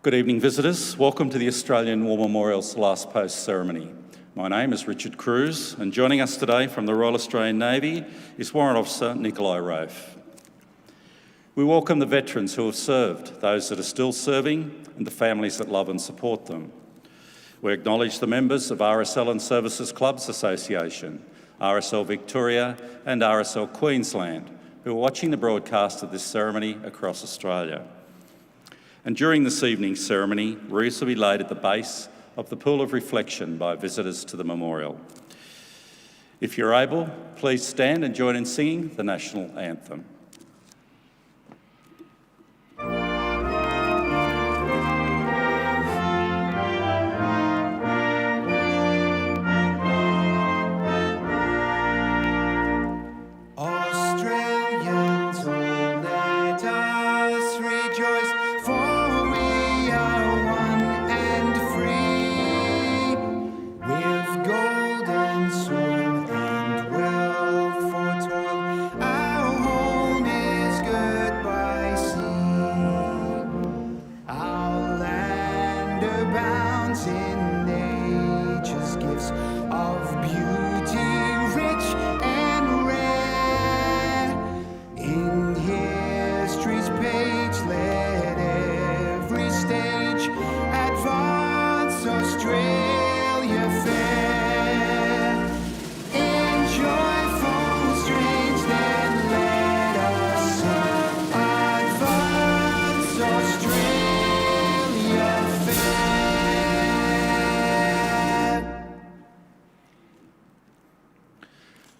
Good evening, visitors. Welcome to the Australian War Memorial's Last Post ceremony. My name is Richard Cruz, and joining us today from the Royal Australian Navy is Warrant Officer Nikolai Rofe. We welcome the veterans who have served, those that are still serving, and the families that love and support them. We acknowledge the members of RSL Services Clubs Association, RSL Victoria and RSL Queensland, who are watching the broadcast of this ceremony across Australia. And during this evening's ceremony, wreaths will be laid at the base of the pool of reflection by visitors to the memorial. If you're able, please stand and join in singing the national anthem.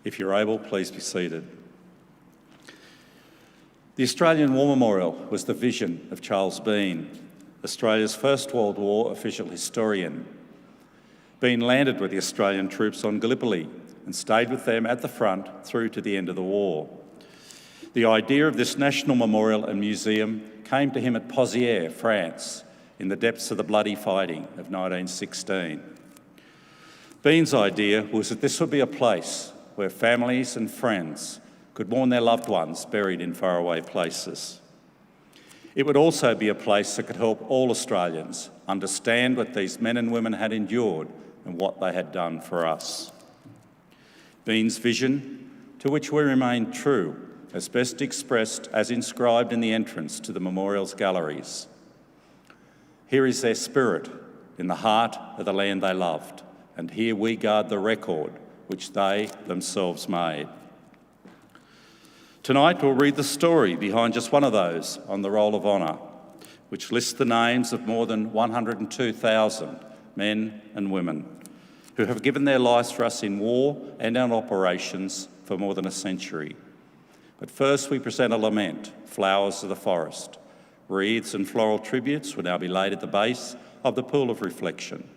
If you're able, please be seated. The Australian War Memorial was the vision of Charles Bean, Australia's First World War official historian. Bean landed with the Australian troops on Gallipoli and stayed with them at the front through to the end of the war. The idea of this national memorial and museum came to him at Pozières, France, in the depths of the bloody fighting of 1916. Bean's idea was that this would be a place where families and friends could mourn their loved ones buried in faraway places. It would also be a place that could help all Australians understand what these men and women had endured and what they had done for us. Bean's vision, to which we remain true, as best expressed as inscribed in the entrance to the memorial's galleries. Here is their spirit in the heart of the land they loved, and here we guard the record which they themselves made. Tonight we'll read the story behind just one of those on the Roll of Honour, which lists the names of more than 102,000 men and women who have given their lives for us in war and in operations for more than a century. But first we present a lament, Flowers of the Forest. Wreaths and floral tributes will now be laid at the base of the pool of reflection.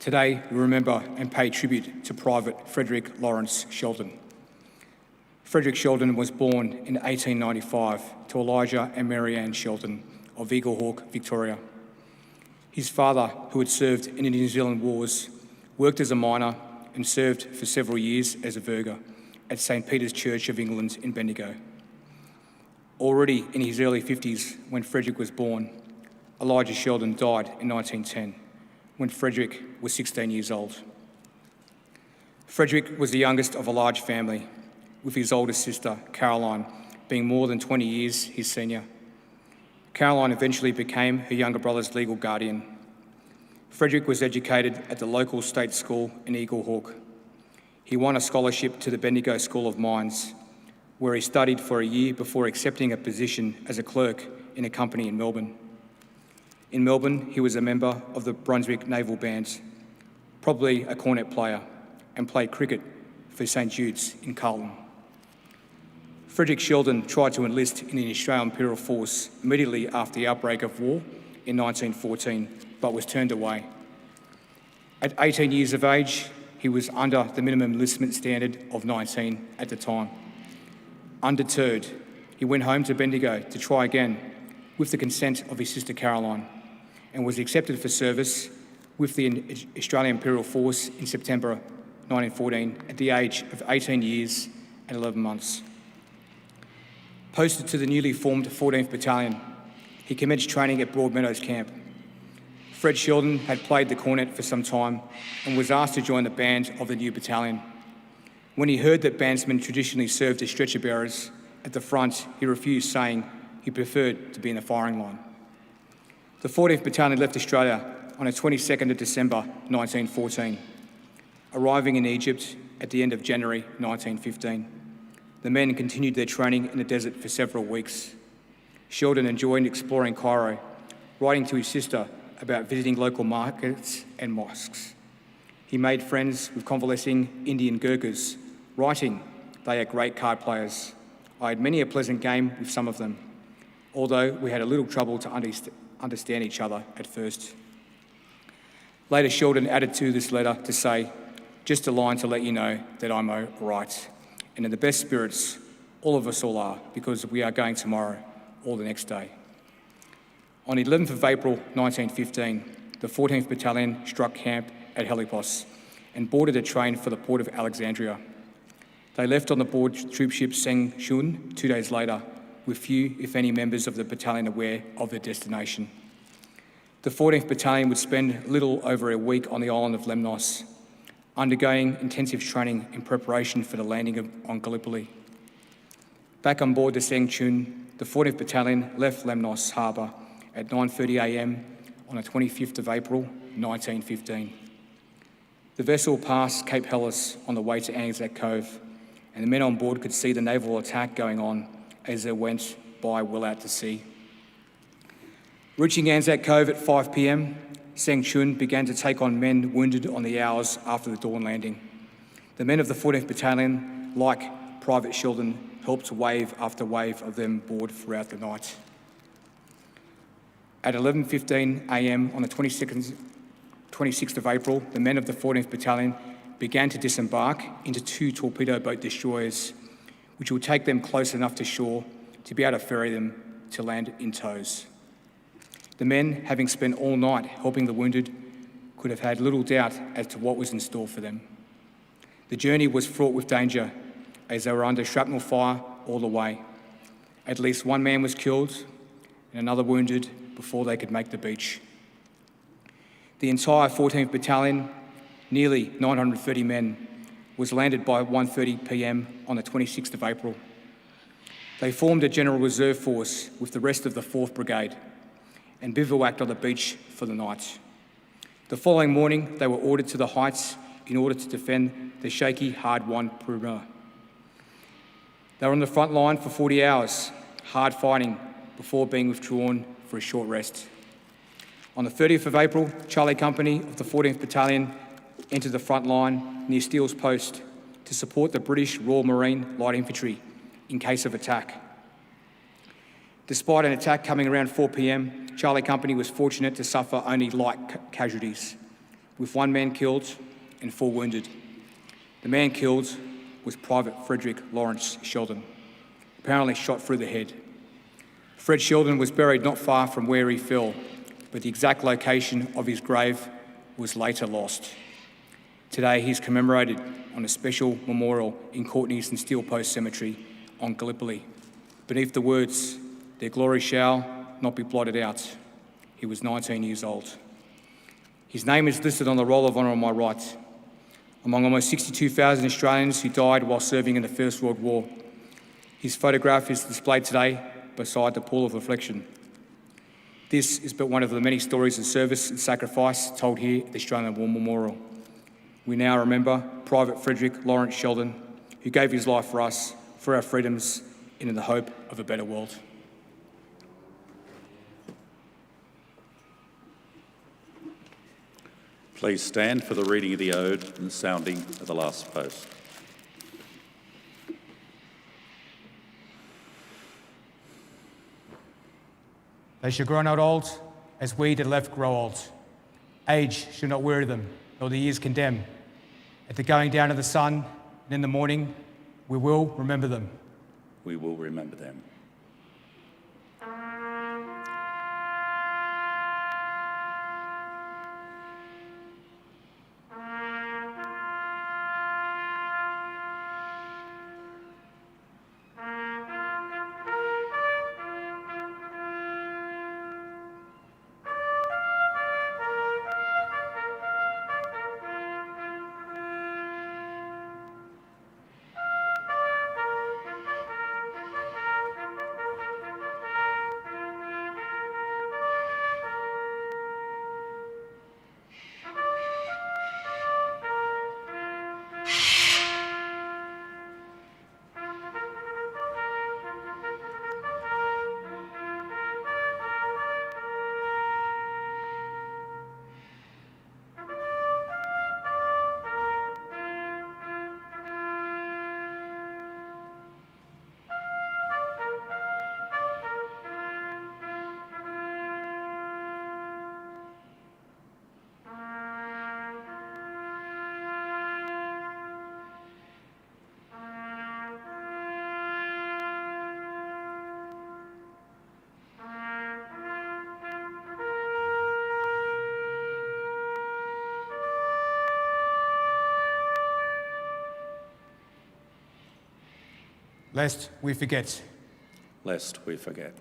Today, we remember and pay tribute to Private Frederick Laurence Sheldon. Frederick Sheldon was born in 1895 to Elijah and Marianne Sheldon of Eaglehawk, Victoria. His father, who had served in the New Zealand Wars, worked as a miner and served for several years as a verger at St. Peter's Church of England in Bendigo. Already in his early 50s, when Frederick was born, Elijah Sheldon died in 1910, when Frederick was 16 years old. Frederick was the youngest of a large family, with his older sister, Caroline, being more than 20 years his senior. Caroline eventually became her younger brother's legal guardian. Frederick was educated at the local state school in Eaglehawk. He won a scholarship to the Bendigo School of Mines, where he studied for a year before accepting a position as a clerk in a company in Melbourne. In Melbourne, he was a member of the Brunswick Naval Band, probably a cornet player, and played cricket for St Jude's in Carlton. Frederick Sheldon tried to enlist in the Australian Imperial Force immediately after the outbreak of war in 1914, but was turned away. At 18 years of age, he was under the minimum enlistment standard of 19 at the time. Undeterred, he went home to Bendigo to try again with the consent of his sister Caroline, and was accepted for service with the Australian Imperial Force in September 1914 at the age of 18 years and 11 months. Posted to the newly formed 14th Battalion, he commenced training at Broadmeadows Camp. Fred Sheldon had played the cornet for some time and was asked to join the band of the new battalion. When he heard that bandsmen traditionally served as stretcher bearers at the front, he refused, saying he preferred to be in the firing line. The 14th Battalion left Australia on the 22nd of December 1914, arriving in Egypt at the end of January 1915. The men continued their training in the desert for several weeks. Sheldon enjoyed exploring Cairo, writing to his sister about visiting local markets and mosques. He made friends with convalescing Indian Gurkhas, writing, "They are great card players. I had many a pleasant game with some of them, although we had a little trouble to understand each other at first." Later, Sheldon added to this letter to say, "Just a line to let you know that I'm all right, and in the best spirits, all of us all are, because we are going tomorrow or the next day." On the 11th of April 1915, the 14th Battalion struck camp at Helipos and boarded a train for the port of Alexandria. They left on the board troop ship Seng Chun 2 days later, with few, if any, members of the battalion aware of their destination. The 14th Battalion would spend a little over a week on the island of Lemnos, undergoing intensive training in preparation for the landing on Gallipoli. Back on board the Seng Chun, the 14th Battalion left Lemnos Harbour at 9:30 a.m. on the 25th of April 1915. The vessel passed Cape Helles on the way to Anzac Cove, and the men on board could see the naval attack going on as they went by well out to sea. Reaching Anzac Cove at 5 p.m, Seng Chun began to take on men wounded on the hours after the dawn landing. The men of the 14th Battalion, like Private Sheldon, helped wave after wave of them aboard throughout the night. At 11:15 a.m. on the 26th of April, the men of the 14th Battalion began to disembark into 2 torpedo boat destroyers, which will take them close enough to shore to be able to ferry them to land in tows. The men, having spent all night helping the wounded, could have had little doubt as to what was in store for them. The journey was fraught with danger, as they were under shrapnel fire all the way. At least one man was killed and another wounded before they could make the beach. The entire 14th Battalion, nearly 930 men, was landed by 1:30 p.m. on the 26th of April. They formed a general reserve force with the rest of the 4th Brigade and bivouacked on the beach for the night. The following morning, they were ordered to the heights in order to defend the shaky, hard-won perimeter. They were on the front line for 40 hours, hard fighting, before being withdrawn for a short rest. On the 30th of April, Charlie Company of the 14th Battalion entered the front line near Steele's Post to support the British Royal Marine Light Infantry in case of attack. Despite an attack coming around 4 p.m, Charlie Company was fortunate to suffer only light casualties, with 1 man killed and 4 wounded. The man killed was Private Frederick Laurence Sheldon, apparently shot through the head. Fred Sheldon was buried not far from where he fell, but the exact location of his grave was later lost. Today he's commemorated on a special memorial in Courtney's and Steel Post Cemetery on Gallipoli. Beneath the words, "Their glory shall not be blotted out," he was 19 years old. His name is listed on the roll of honour on my right. Among almost 62,000 Australians who died while serving in the First World War, his photograph is displayed today beside the pool of reflection. This is but one of the many stories of service and sacrifice told here at the Australian War Memorial. We now remember Private Frederick Laurence Sheldon, who gave his life for us, for our freedoms, and in the hope of a better world. Please stand for the reading of the ode and the sounding of the last post. They shall grow not old, as we that left grow old. Age shall not weary them, nor the years condemn. At the going down of the sun, and in the morning, we will remember them. We will remember them. Lest we forget. Lest we forget.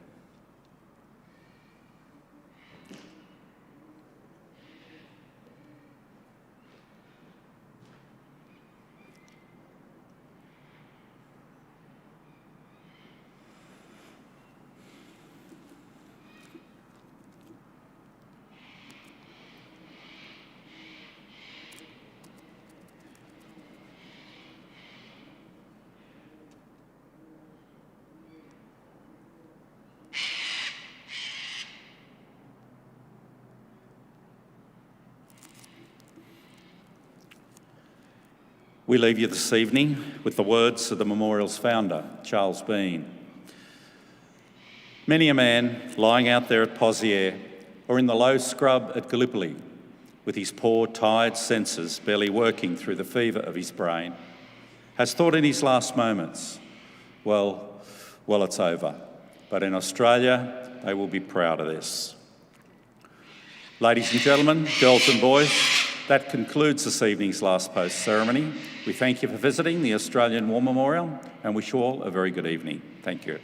We leave you this evening with the words of the memorial's founder, Charles Bean. Many a man lying out there at Pozières or in the low scrub at Gallipoli, with his poor, tired senses barely working through the fever of his brain, has thought in his last moments, well, it's over. But in Australia, they will be proud of this. Ladies and gentlemen, girls and boys, that concludes this evening's last post ceremony. We thank you for visiting the Australian War Memorial and wish you all a very good evening. Thank you.